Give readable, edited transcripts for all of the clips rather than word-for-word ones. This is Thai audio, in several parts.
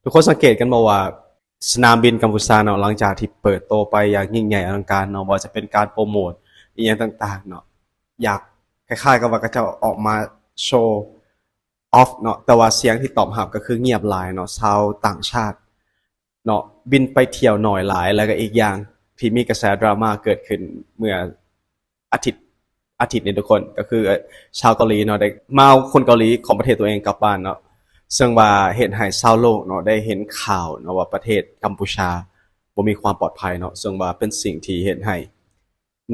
ทุกคนสังเกตกันมาว่าสนามบินกัมพูชาเนาะหลังจากที่เปิดโตไปอย่างยิ่งใหญ่อลังการเนาะว่าจะเป็นการโปรโมทอย่างต่างๆเนาะอยากคล้ายๆกับว่าก็จะออกมาโชว์ออฟเนาะแต่ว่าเสียงที่ตอบรับก็คือเงียบหลายเนาะชาวต่างชาติเนาะบินไปเที่ยวหน่อยหลายแล้วก็อีกอย่างที่มีกระแสดราม่าเกิดขึ้นเมื่ออาทิตย์นี้ทุกคนก็คือชาวเกาหลีเนาะได้มาเอาคนเกาหลีของประเทศตัวเองกลับบ้านเนาะ ซึ่งว่าเห็นให้ชาวโลกเนาะได้เห็นข่าวเนาะว่าประเทศกัมพูชาบ่มีความปลอดภัยเนาะซึ่งว่าเป็นสิ่งที่เห็นให้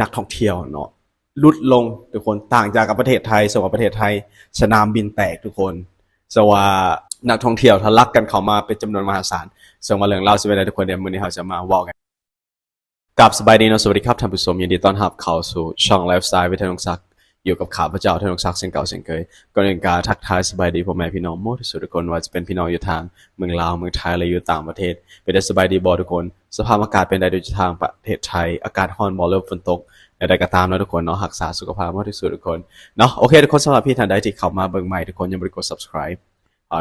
นักท่องเที่ยวเนาะลดลงทุกคนต่างจากกับประเทศไทยซึ่งว่าประเทศไทยสนามบินแตกทุกคนซึ่งว่านักท่องเที่ยวทะลักกันเข้ามาเป็นจำนวนมหาศาลซึ่งว่าเรื่องเล่าสิเป็นได้ทุกคนเดี๋ยวมื้อนี้เราจะมาเว้ากันกับสบายดีเนาะสวัสดีครับท่านผู้ชมยินดีต้อนรับเข้าสู่ช่องไลฟ์สไตล์วิทยานุศักดิ์อยู่กับข้าพเจ้าธนงศักดิ์เช่นเก่าเช่นเคยก่อนอื่นการทักทายสบายดีพ่อแม่พี่น้องหมดที่สุดทุกคนว่าจะเป็นพี่น้องอยู่ทางเมืองลาวเมืองไทยและอยู่ต่างประเทศเป็นได้สบายดีบ่ทุกคนสภาพอากาศเป็นได้โดยทางประเทศไทยอากาศร้อนบ่เริ่มฝนตกใดๆก็ตามแล้วทุกคนเนาะรักษาสุขภาพมากที่สุดทุกคนเนาะโอเคทุกคนสำหรับพี่ท่านใดที่เข้ามาเบิ่งใหม่ทุกคนยังบ่ได้กด subscribe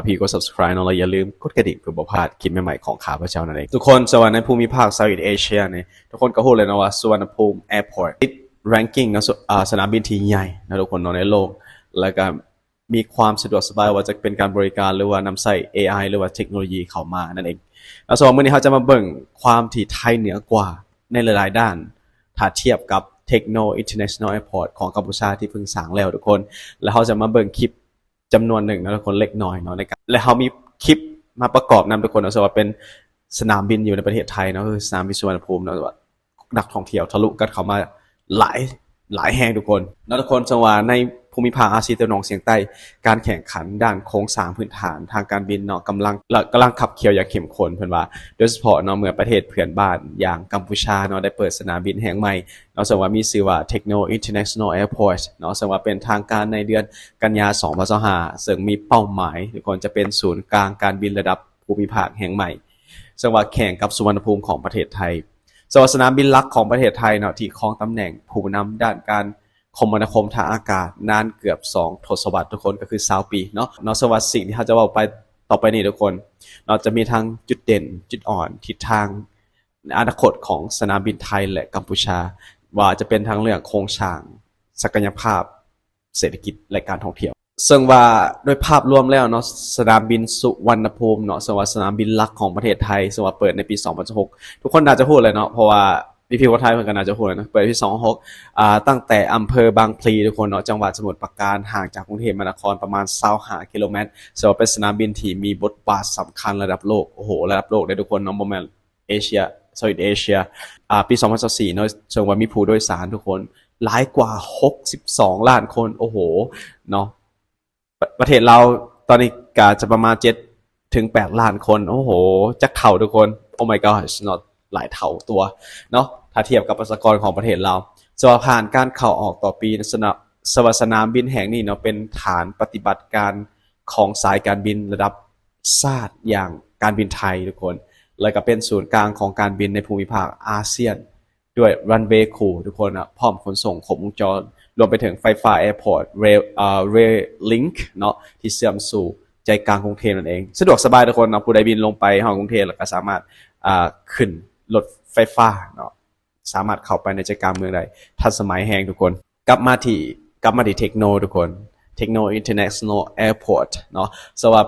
พี่กด subscribe เนาะแล้วอย่าลืมกดกระดิ่งเพื่อบ่พลาดคลิปใหม่ๆของข้าพเจ้านั่นเองทุกคนสวรรค์ในภูมิภาค Southeast Asia เนี่ยทุกคนก็ฮู้เลยนะว่าสุวรรณภูมิ Airport ranking นะสนามบินที่ใหญ่นะทุกคนเนาะในโลกแล้วก็มีความสะดวกสบายว่าจะเป็นการบริการหรือว่านำใส่ AI หรือว่าเทคโนโลยีเข้ามานั่นเองแล้วสำหรับมื้อนี้เราจะมาเบิ่งความที่ไทยเหนือกว่าในหลายๆด้านถ้าเทียบกับ Techno International Airport ของกัมพูชาที่เพิ่งสร้างแล้วทุกคนแล้วเราจะมาเบิ่งคลิปจำนวนหนึ่งนะทุกคนเล็กน้อยเนาะในการและเรามีคลิปมาประกอบนำทุกคนเนาะสำหรับเป็นสนามบินอยู่ในประเทศไทยเนาะคือสนามบินสุวรรณภูมิเนาะว่านักท่องเที่ยวทะลุกันเข้ามาหลายแห่งทุกคนแล้วทุกคนจังหวะในภูมิภาคอาเซียนตะวันออกเฉียงใต้การแข่งขันด้านโครงสร้างพื้นฐานทางการบินเนาะกำลังขับเคี่ยวอย่างเข้มข้นเพิ่นว่าโดยเฉพาะเนาะเมื่อประเทศเพื่อนบ้านอย่างกัมพูชาเนาะได้เปิดสนามบินแห่งใหม่เนาะซึ่งว่ามีชื่อว่า Techno International Airport เนาะซึ่งว่าเป็นทางการในเดือนกันยายน2025ซึ่งมีเป้าหมายทุกคนจะเป็นศูนย์กลางการบินระดับภูมิภาคแห่งใหม่ซึ่งว่าแข่งกับสุวรรณภูมิของประเทศไทยสนามบินหลักของประเทศไทยเนาะที่ครองตำแหน่งผู้นำด้านการคมนาคมทางอากาศนานเกือบ2ทศวรรษทุกคนก็คือ20ปีเนาะสวัสดิ์สิ่งที่เราจะว่าไปต่อไปนี้ทุกคนเราจะมีทั้งจุดเด่นจุดอ่อนทิศทางอนาคตของสนามบินไทยและกัมพูชาว่าจะเป็นทั้งเรื่องโครงสร้างศักยภาพเศรษฐกิจและการท่องเที่ยวซึ่งว่าโดยภาพรวมแล้วเนาะสนามบินสุวรรณภูมิเนาะสนามบินหลักของประเทศไทยซึ่งว่าเปิดในปี2016ทุกคนน่าจะพูดเลยเนาะเพราะว่าพี่คนไทยเหมือนกันน่าจะพูดนะเปิดที่2016ตั้งแต่อำเภอบางพลีทุกคนเนาะจังหวัดสมุทรปราการห่างจากกรุงเทพมหานครประมาณ25กิโลเมตรซึ่งว่าเป็นสนามบินที่มีบทบาทสำคัญระดับโลกโอ้โหระดับโลกได้ทุกคนเนาะบ่แม่นเอเชียSoutheast Asiaปี2024เนาะซึ่งว่ามีผู้โดยสารทุกคนหลายกว่า62ล้านคนโอ้โหเนาะประเทศเราตอนนี้ก็จะประมาณ7 ถึง 8 ล้านคนโอ้โหจักเท่าทุกคน Oh my god it's not หลายเท่าตัวเนาะถ้าเทียบกับประชากรของประเทศเราจะผ่านการเข้าออกต่อปีสนามบินแห่งนี้เนาะเป็นฐานปฏิบัติการของสายการบินระดับชาติอย่างการบินไทยทุกคนแล้วก็เป็นศูนย์กลางของการบินในภูมิภาคอาเซียนด้วยรันเวย์คู่ทุกคนนะพร้อมขนส่งครบวงจรรวมไปถึงไฟฟ้าแอร์พอร์ตเรลลิงค์เนาะที่เชื่อมสู่ใจกลางกรุงเทพนั่นเองสะดวกสบายทุกคนนะผู้ใดบินลงไปห้องกรุงเทพแล้วก็สามารถขึ้นรถไฟฟ้าเนาะสามารถเข้าไปในใจกลางเมืองได้ทันสมัยแฮงทุกคนกลับมาที่เทคโนทุกคน Techno International Airport เนาะสำหรับ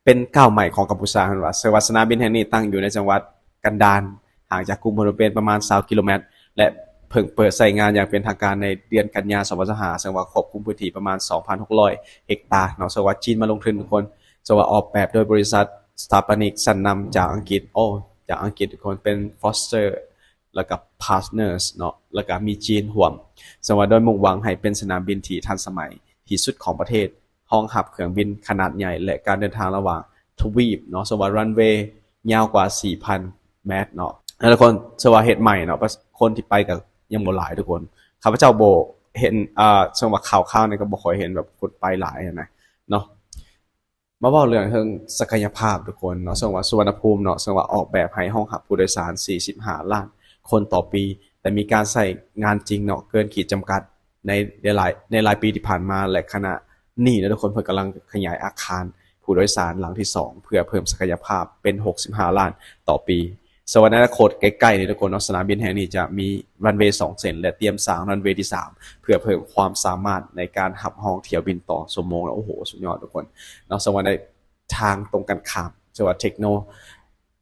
เป็นก้าวใหม่ของกัมพูชาเห็นว่าสนามบินแห่งนี้ตั้งอยู่ในจังหวัดกันดารห่างจากกรุงพนมเปญประมาณ20กิโลเมตรและเพิ่งเปิดใช้งานอย่างเป็นทางการในเดือนกันยายน2025ซึ่งว่าครอบคลุมพื้นที่ประมาณ 2,600 เฮกตาร์เนาะซึ่งว่าจีนมาลงทุนทุกคนซึ่งว่าออกแบบโดยบริษัทสถาปนิกชั้นนำจากอังกฤษจากอังกฤษทุกคนเป็น Foster แล้วก็ Partners เนาะแล้วก็มีจีนร่วมซึ่งว่าโดยมุ่งหวังให้เป็นสนามบินที่ทันสมัยที่สุดของประเทศห้องรับเครื่องบินขนาดใหญ่และการเดินทางระหว่างทวีปเนาะซึ่งว่ารันเวย์ยาวกว่า 4,000 เมตรเนาะแล้วทุกคนสว่าเฮ็ดใหม่เนาะคนที่ไปก็ยังบ่หลายทุกคนข้าพเจ้าบ่เห็นซึ่งว่าข่าวๆนี่ก็บ่ค่อยเห็นแบบคนไปหลายนะเนาะมาเว้าเรื่องถึงศักยภาพทุกคนเนาะซึ่งว่าสุวรรณภูมิเนาะซึ่งว่าออกแบบให้ห้องรับผู้โดยสาร45ล้านคนต่อปีแต่มีการใช้งานจริงเนาะเกินขีดจำกัดในหลายปีที่ผ่านมาและขณะนี้นะทุกคนเพิ่นกำลังขยายอาคารผ ผู้โดยสารหลังที่2เพื่อเพิ่มศักยภาพเป็น65ล้านต่อปีส่วนในอนาคตใกล้ๆนี้ทุกคนสนามบินแห่งนี้จะมีรันเวย์2เส้นและเตรียมสร้างรันเวย์ที่3เพื่อเพิ่มความสามารถในการรับห้องเที่ยวบินต่อชั่วโมงแล้วโอ้โหสุดยอดทุกคนส่วนในทางตรงกันข้ามจังหวัดเทคโน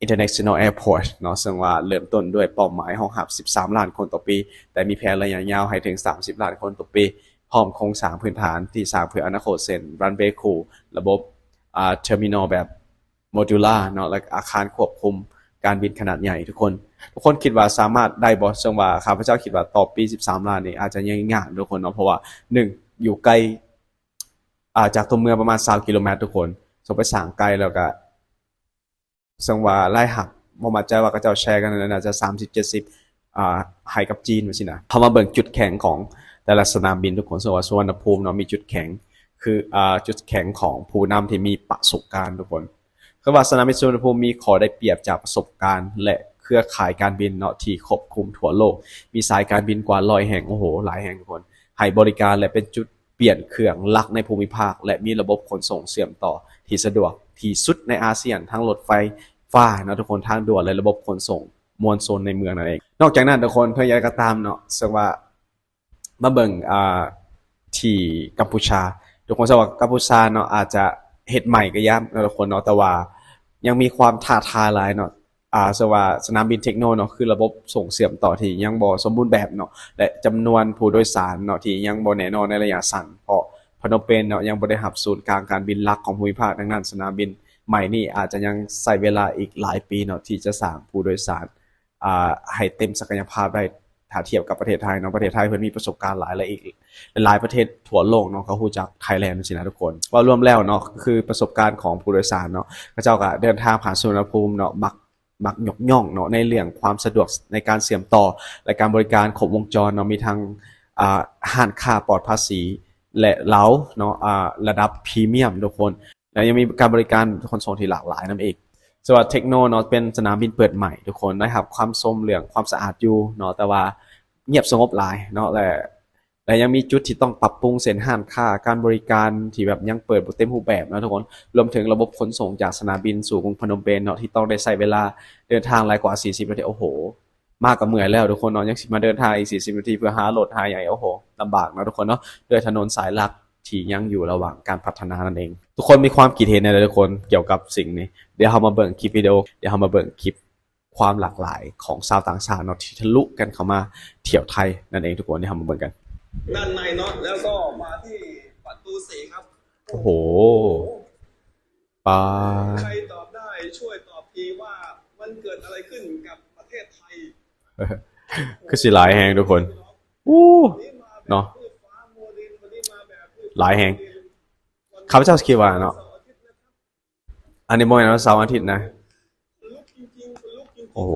International Airport ซึ่งว่าเริ่มต้นด้วยเป้าหมายรองรับ13ล้านคนต่อปีแต่มีแผนระยะยาวให้ถึง30ล้านคนต่อปีพร้อมโครงสร้างพื้นฐานที่สร้างเพื่ออนาคตเช่นรันเวย์คูลระบบเทอร์มินอลแบบโมดูล่าและอาคารควบคุมการบินขนาดใหญ่ทุกคนคิดว่าสามารถได้บ่ซึ่งว่าข้าพเจ้าคิดว่าต่อปี13ล้านนี่อาจจะยังยากทุกคนเพราะว่า1อยู่ไกลจากตัวเมืองประมาณ20กิโลเมตรทุกคนส่งไปสร้างไกลแล้วก็ซึ่งว่าไล่หักบ่มั่นใจว่าเขาเจ้าแชร์กันน่าจะ30-70ให้กับจีนว่าซี่นะเฮามาเบิ่งจุดแข็งของแต่ละสนามบินทุกคนส่วนว่าสุวรรณภูมิมีจุดแข็งคือจุดแข็งของผู้นำที่มีประสบการณ์ทุกคนคือว่าสนามบินสุวรรณภูมิมีข้อได้เปรียบจากประสบการณ์และเครือข่ายการบินที่ครอบคลุมทั่วโลกมีสายการบินกว่า100แห่งโอ้โหหลายแห่งทุกคนให้บริการและเป็นจุดเปลี่ยนเครื่องหลักในภูมิภาคและมีระบบขนส่งเชื่อมต่อที่สะดวกที่สุดในอาเซียนทั้งรถไฟฟ้าทุกคนทางด่วนและระบบขนส่งมวลชนในเมืองนั่นเองนอกจากนั้นทุกคนเพื่ออย่างไรก็ตามซึ่งว่ามาเบิ่งที่กัมพูชาทุกคนทราบว่ากัมพูชาอาจจะเฮ็ดใหม่ก็ย่ำทุกคนแต่ว่ายังมีความท้าทายหลายซึ่งว่าสนามบินเทคโนคือระบบส่งเชื่อมต่อที่ยังบ่สมบูรณ์แบบและจำนวนผู้โดยสารที่ยังบ่แน่นอนในระยะสั้นเพราะพนมเปญยังบ่ได้รับศูนย์กลางการบินหลักของภูมิภาคดังนั้นสนามบินใหม่นี่อาจจะยังใช้เวลาอีกหลายปีที่จะสร้างผู้โดยสารให้เต็มศักยภาพได้ถ้าเทียบกับประเทศไทยประเทศไทยเพิ่นมีประสบการณ์หลายและอีกหลายประเทศทั่วโลกเขาฮู้จักไทยแลนด์จังซี่นะทุกคนว่ารวมแล้วคือประสบการณ์ของผู้โดยสารเขาเจ้าก็เดินทางผ่านสุวรรณภูมิมักยกย่องในเรื่องความสะดวกในการเชื่อมต่อและการบริการครบวงจรมีทั้งห้านค้าปลอดภาษีและเล้าระดับพรีเมียมทุกคนแล้วยังมีการบริการขนส่งที่หลากหลายนั่นเองสำหรับเทคโนเป็นสนามบินเปิดใหม่ทุกคนได้ครับความส้มเหลืองความสะอาดอยู่แต่ว่าเงียบสงบหลายและยังมีจุดที่ต้องปรับปรุงเส้นห้านค้าการบริการที่แบบยังเปิดบ่เต็มรูปแบบทุกคนรวมถึงระบบขนส่งจากสนามบินสู่กรุงพนมเปญที่ต้องได้ใช้เวลาเดินทางหลายกว่า40นาทีโอ้โหมากกว่าเมื่อยแล้วทุกคนยังสิมาเดินทางอีก40นาทีเพื่อหารถหาหยังโอ้โหลำบากทุกคนด้วยถนนสายหลักที่ยังอยู่ระหว่างการพัฒนานั่นเองทุกคนมีความคิดเห็นอะไรทุกคนเกี่ยวกับสิ่งนี้เดี๋ยวเรามาเบิ่งคลิปวิดีโอเดี๋ยวเรามาเบิ่งคลิปความหลากหลายของชาวต่างชาติที่ทะลุกันเข้ามาเที่ยวไทยนั่นเองทุกคนที่เรามาเบิ่งกันด้านในแล้วก็มาที่ประตู4ครับโอ้โหปาใครตอบได้ช่วยตอบทีว่ามันเกิดอะไรขึ้นกับประเทศไทยคือสิหลายแฮงทุกคนเนาะหลายแฮงข้าพเจ้าคิดว่าอันนี้บ่แม่นเสาร์อาทิตย์นะโอ้โห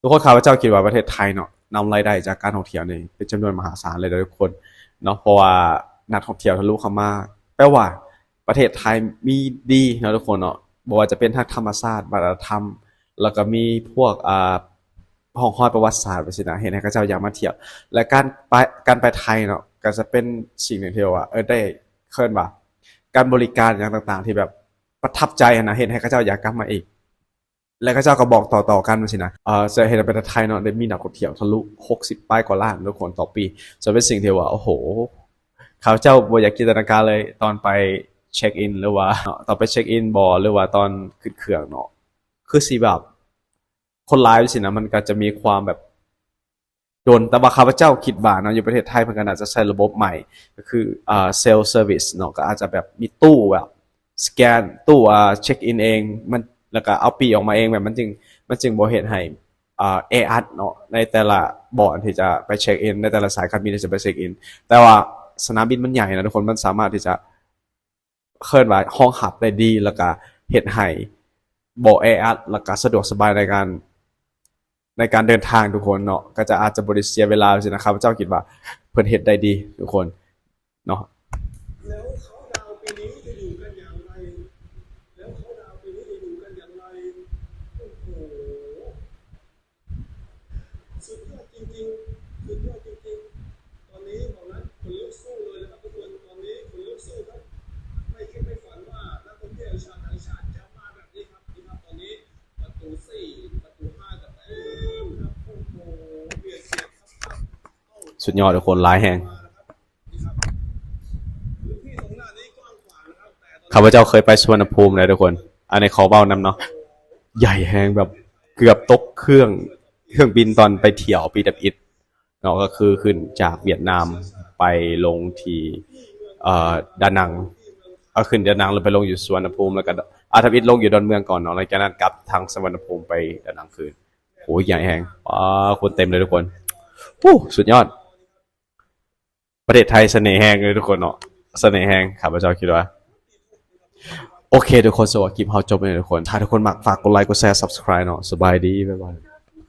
ทุกคนข้าพเจ้าคิดว่าประเทศไทยนำรายได้จากการท่องเที่ยวนี่เป็นจำนวนมหาศาลเลยทุกคนเพราะว่านักท่องเที่ยวทะลุเข้ามาแปลว่าประเทศไทยมีดีทุกคนบ่ว่าจะเป็นทางธรรมชาติวัฒนธรรมแล้วก็มีพวกห้องห้อยประวัติศาสตร์ไปสินะเห็นให้เขาเจ้าอยากมาเที่ยวและการไปไทยก็จะเป็นสิ่งหนึ่งที่ว่าได้เคิ้นว่าการบริการอย่างต่างๆที่แบบประทับใจนะเห็นให้เขาเจ้าอยากกลับมาอีกและเขาเจ้าก็บอกต่อๆกันสินะจะเห็นประเทศไทยได้มีนักท่องเที่ยวทะลุ60ป้ายกว่าล้านทุกคนต่อปีจะเป็นสิ่งที่ว่าโอ้โหเขาเจ้าบ่อยากจินตนาการเลยตอนไปเช็คอินหรือว่าตอนไปเช็คอินบ่หรือว่าตอนขึ้นเครื่องคือสิแบบคนหลายสินะมันก็จะมีความแบบโดนแต่ว่าข้าพเจ้าคิดว่าอยู่ประเทศไทยมันก็น่าจะใช้ระบบใหม่ก็คือเซลฟ์เซอร์วิสก็อาจจะแบบมีตู้แบบสแกนตู้เช็คอินเองมันแล้วก็เอาปีออกมาเองแบบมันจึงบ่เฮ็ดให้แออัดในแต่ละบ่อนที่จะไปเช็คอินในแต่ละสายการบินที่จะไปเช็คอินแต่ว่าสนามบินมันใหญ่นะทุกคนมันสามารถที่จะเคลื่อนไหวห้องหับได้ดีแล้วก็เฮ็ดให้บ่แออัดแล้วก็สะดวกสบายในการเดินทางทุกคนก็จะอาจจะบ่ได้เสียเวลาสินะครับเจ้าคิดว่าเพิ่นเฮ็ดได้ดีทุกคนแล้วเขาดาวปีนี้จะอยู่กันอย่างไรแล้วเขาดาวปีนี้จะอยู่กันอย่างไรโอ้โหสุดยอดจริงๆสุดยอดจริงๆตอนนี้บอกนะคนลุกสู้เลยนะครับทุกคนตอนนี้คนลุกสู้ครับไม่ สุดยอดทุกคนหลายแฮง พื้นที่ตรงหน้านี้กว้างขวางนะครับแต่ตอน ข้าพเจ้าเคยไปสุวรรณภูมิเลยทุกคน อันนี้ขอเบ้านำเนาะใหญ่แฮงแบบเกือบตกเครื่องบินตอนไปเที่ยวปีดับอิฐเนาะก็คือขึ้นจากเวียดนามไปลงที่ดานังเอาขึ้นดานังแล้วไปลงอยู่สุวรรณภูมิแล้วก็ทับอิฐลงอยู่ดอนเมืองก่อนเนาะแล้วจากนั้นกลับทางสุวรรณภูมิไปดานังคืนโหใหญ่แฮงคนเต็มเลยทุกคนสุดยอด ประเทศไทยเสน่ห์แฮงเลยทุกคนเนาะเสน่ห์แฮงข้าพเจ้าคิดว่าโอเคทุกคนสวัสดีคลิปเฮาจบเลยทุกคนถ้าทุกคนมักฝากกดไลค์กดแชร์ Subscribe เนาะสบายดีบ๊ายบาย